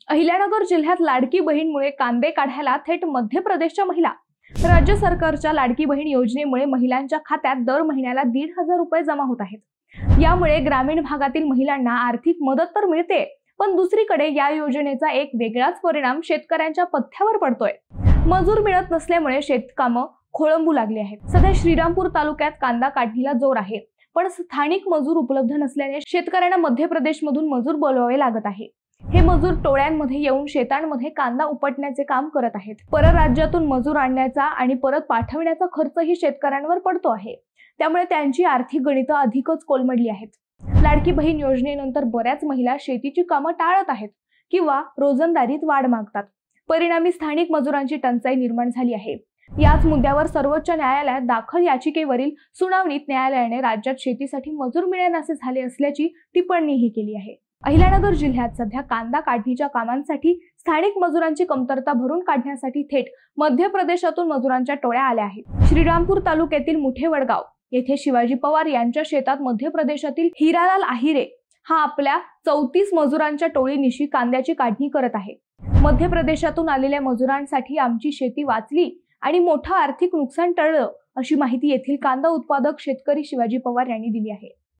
अहिल्यानगर जिल्ह्यात लाडकी बहीणमुळे कांदे काढायला थेट मध्य प्रदेशच्या महिला। राज्य सरकारच्या लाडकी बहीण योजनेमुळे महिलांच्या खात्यात दर महिन्याला 1,500 रुपये जमा होत आहेत। यामुळे ग्रामीण भागातील महिलांना आर्थिक मदत तर मिळते, पण दुसरीकडे या योजनेचा एक वेगळाच परिणाम शेतकऱ्यांच्या पथ्यावर पडतोय। मजूर मिळत नसल्यामुळे शेतकामं खोळंबू लागली आहेत। सध्या श्रीरामपूर तालुक्यात कांदा काढणीला जोर आहे, पण स्थानिक मजूर उपलब्ध नसल्याने शेतकऱ्यांना मध्य प्रदेशमधून मजूर बोलवावे लागत आहे। हे मजूर टोळ्यांमध्ये येऊन शेतांमध्ये कांदा उपटण्याचे काम करत आहेत। परराज्यातून मजूर आणण्याचा आणि परत पाठवण्याचा खर्चही शेतकऱ्यांवर पडतो आहे। त्यामुळे त्यांची आर्थिक गणितं अधिकच कोलमडली आहेत। लाडकी बहीण योजनेनंतर बऱ्याच महिला शेतीची कामं टाळत आहेत किंवा रोजंदारीत वाढ मागतात। परिणामी स्थानिक मजुरांची टंचाई निर्माण झाली आहे। याच मुद्द्यावर सर्वोच्च न्यायालयात दाखल याचिकेवरील सुनावणीत न्यायालयाने राज्यात शेतीसाठी मजूर मिळेनासे झाले असल्याची टिप्पणीही केली आहे। अहिल्यानगर जिल्ह्यात सध्या कांदा काढणीच्या कामांसाठी स्थानिक मजुरांची कमतरता भरून काढण्यासाठी थेट मध्य प्रदेशातून मजुरांच्या टोळ्या आल्या आहेत। श्रीरामपूर तालुक्यातील मुठे वडगाव येथे शिवाजी पवार यांच्या शेतात मध्य प्रदेशातील हिरालाल आहिरे हा आपल्या 34 मजुरांच्या टोळीनिशी कांद्याची काढणी करत आहे। मध्य प्रदेशातून आलेल्या मजुरांसाठी आमची शेती वाचली आणि मोठं आर्थिक नुकसान टळलं, अशी माहिती येथील कांदा उत्पादक शेतकरी शिवाजी पवार यांनी दिली आहे।